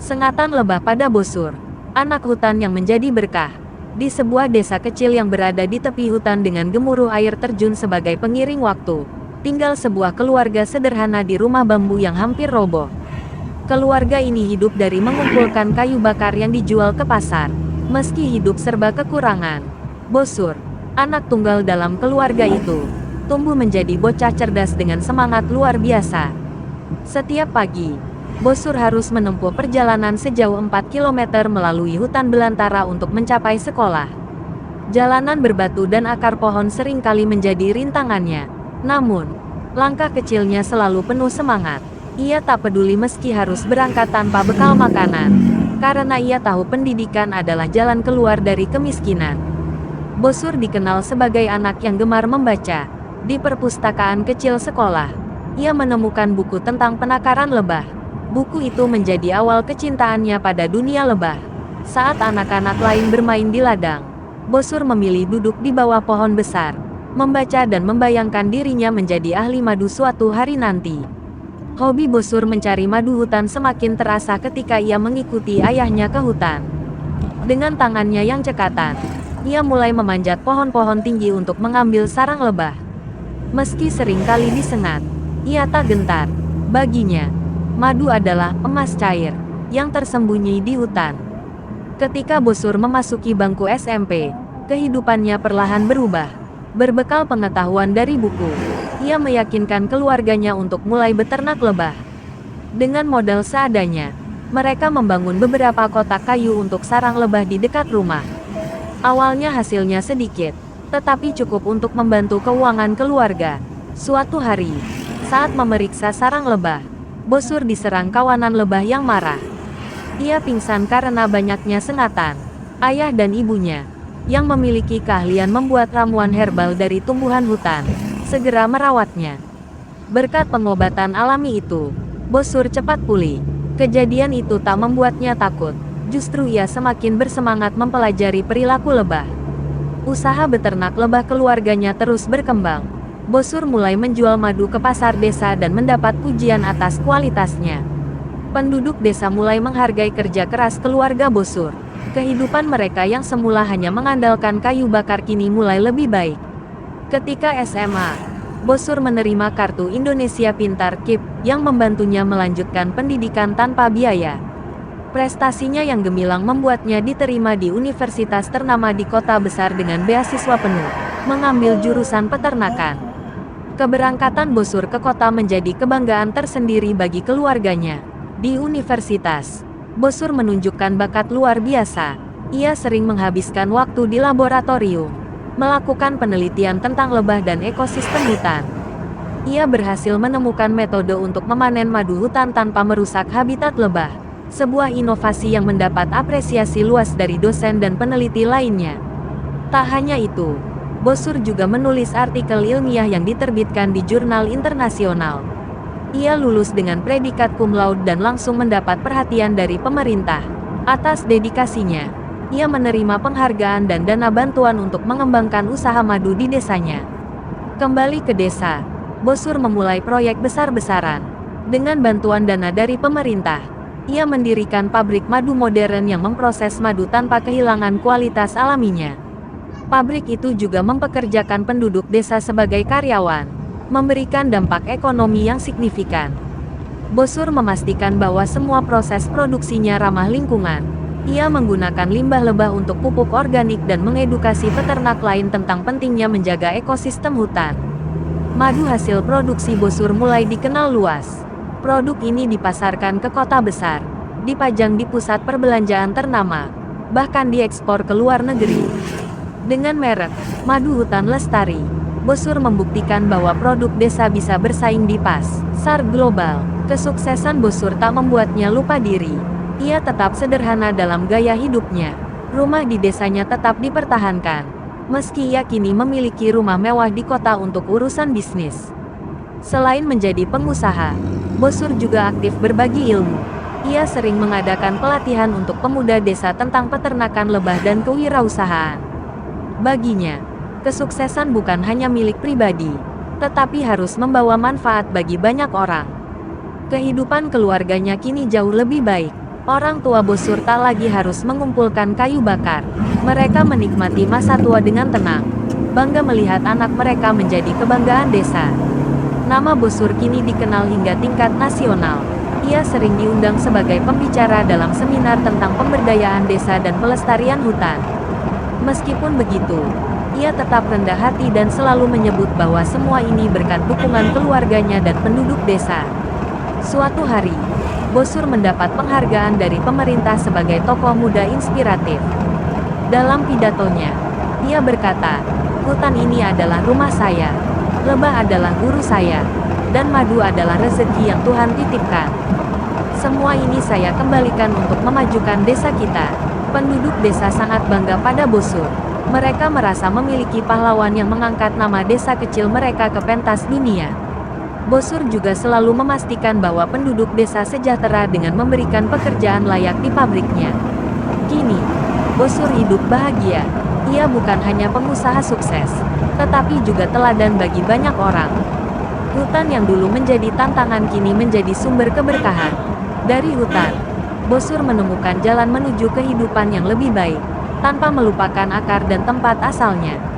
Sengatan lebah pada Bosur, anak hutan yang menjadi berkah. Di sebuah desa kecil yang berada di tepi hutan dengan gemuruh air terjun sebagai pengiring waktu, tinggal sebuah keluarga sederhana di rumah bambu yang hampir roboh. Keluarga ini hidup dari mengumpulkan kayu bakar yang dijual ke pasar. Meski hidup serba kekurangan, Bosur, anak tunggal dalam keluarga itu, tumbuh menjadi bocah cerdas dengan semangat luar biasa. Setiap pagi, Bosur harus menempuh perjalanan sejauh 4 km melalui hutan belantara untuk mencapai sekolah. Jalanan berbatu dan akar pohon seringkali menjadi rintangannya. Namun, langkah kecilnya selalu penuh semangat. Ia tak peduli meski harus berangkat tanpa bekal makanan, karena ia tahu pendidikan adalah jalan keluar dari kemiskinan. Bosur dikenal sebagai anak yang gemar membaca. Di perpustakaan kecil sekolah, ia menemukan buku tentang penakaran lebah. Buku itu menjadi awal kecintaannya pada dunia lebah. Saat anak-anak lain bermain di ladang, Bosur memilih duduk di bawah pohon besar, membaca dan membayangkan dirinya menjadi ahli madu suatu hari nanti. Hobi Bosur mencari madu hutan semakin terasa ketika ia mengikuti ayahnya ke hutan. Dengan tangannya yang cekatan, ia mulai memanjat pohon-pohon tinggi untuk mengambil sarang lebah. Meski sering kali disengat, ia tak gentar. Baginya, madu adalah emas cair yang tersembunyi di hutan. Ketika Bosur memasuki bangku SMP, kehidupannya perlahan berubah. Berbekal pengetahuan dari buku, ia meyakinkan keluarganya untuk mulai beternak lebah. Dengan modal seadanya, mereka membangun beberapa kotak kayu untuk sarang lebah di dekat rumah. Awalnya hasilnya sedikit, tetapi cukup untuk membantu keuangan keluarga. Suatu hari, saat memeriksa sarang lebah, Bosur diserang kawanan lebah yang marah. Ia pingsan karena banyaknya sengatan. Ayah dan ibunya, yang memiliki keahlian membuat ramuan herbal dari tumbuhan hutan, segera merawatnya. Berkat pengobatan alami itu, Bosur cepat pulih. Kejadian itu tak membuatnya takut, justru ia semakin bersemangat mempelajari perilaku lebah. Usaha beternak lebah keluarganya terus berkembang. Bosur mulai menjual madu ke pasar desa dan mendapat pujian atas kualitasnya. Penduduk desa mulai menghargai kerja keras keluarga Bosur. Kehidupan mereka yang semula hanya mengandalkan kayu bakar kini mulai lebih baik. Ketika SMA, Bosur menerima kartu Indonesia Pintar KIP yang membantunya melanjutkan pendidikan tanpa biaya. Prestasinya yang gemilang membuatnya diterima di universitas ternama di kota besar dengan beasiswa penuh, mengambil jurusan peternakan. Keberangkatan Bosur ke kota menjadi kebanggaan tersendiri bagi keluarganya. Di universitas, Bosur menunjukkan bakat luar biasa. Ia sering menghabiskan waktu di laboratorium, melakukan penelitian tentang lebah dan ekosistem hutan. Ia berhasil menemukan metode untuk memanen madu hutan tanpa merusak habitat lebah. Sebuah inovasi yang mendapat apresiasi luas dari dosen dan peneliti lainnya. Tak hanya itu, Bosur juga menulis artikel ilmiah yang diterbitkan di jurnal internasional. Ia lulus dengan predikat cum laude dan langsung mendapat perhatian dari pemerintah. Atas dedikasinya, ia menerima penghargaan dan dana bantuan untuk mengembangkan usaha madu di desanya. Kembali ke desa, Bosur memulai proyek besar-besaran. Dengan bantuan dana dari pemerintah, ia mendirikan pabrik madu modern yang memproses madu tanpa kehilangan kualitas alaminya. Pabrik itu juga mempekerjakan penduduk desa sebagai karyawan, memberikan dampak ekonomi yang signifikan. Bosur memastikan bahwa semua proses produksinya ramah lingkungan. Ia menggunakan limbah lebah untuk pupuk organik dan mengedukasi peternak lain tentang pentingnya menjaga ekosistem hutan. Madu hasil produksi Bosur mulai dikenal luas. Produk ini dipasarkan ke kota besar, dipajang di pusat perbelanjaan ternama, bahkan diekspor ke luar negeri. Dengan merek Madu Hutan Lestari, Bosur membuktikan bahwa produk desa bisa bersaing di pasar global. Kesuksesan Bosur tak membuatnya lupa diri. Ia tetap sederhana dalam gaya hidupnya. Rumah di desanya tetap dipertahankan, meski ia kini memiliki rumah mewah di kota untuk urusan bisnis. Selain menjadi pengusaha, Bosur juga aktif berbagi ilmu. Ia sering mengadakan pelatihan untuk pemuda desa tentang peternakan lebah dan kewirausahaan. Baginya, kesuksesan bukan hanya milik pribadi, tetapi harus membawa manfaat bagi banyak orang. Kehidupan keluarganya kini jauh lebih baik. Orang tua Bosur tak lagi harus mengumpulkan kayu bakar. Mereka menikmati masa tua dengan tenang, bangga melihat anak mereka menjadi kebanggaan desa. Nama Bosur kini dikenal hingga tingkat nasional. Ia sering diundang sebagai pembicara dalam seminar tentang pemberdayaan desa dan pelestarian hutan. Meskipun begitu, ia tetap rendah hati dan selalu menyebut bahwa semua ini berkat dukungan keluarganya dan penduduk desa. Suatu hari, Bosur mendapat penghargaan dari pemerintah sebagai tokoh muda inspiratif. Dalam pidatonya, ia berkata, "Hutan ini adalah rumah saya, lebah adalah guru saya, dan madu adalah rezeki yang Tuhan titipkan. Semua ini saya kembalikan untuk memajukan desa kita." Penduduk desa sangat bangga pada Bosur. Mereka merasa memiliki pahlawan yang mengangkat nama desa kecil mereka ke pentas dunia. Bosur juga selalu memastikan bahwa penduduk desa sejahtera dengan memberikan pekerjaan layak di pabriknya. Kini, Bosur hidup bahagia. Ia bukan hanya pengusaha sukses, tetapi juga teladan bagi banyak orang. Hutan yang dulu menjadi tantangan kini menjadi sumber keberkahan. Dari hutan, Bosur menemukan jalan menuju kehidupan yang lebih baik, tanpa melupakan akar dan tempat asalnya.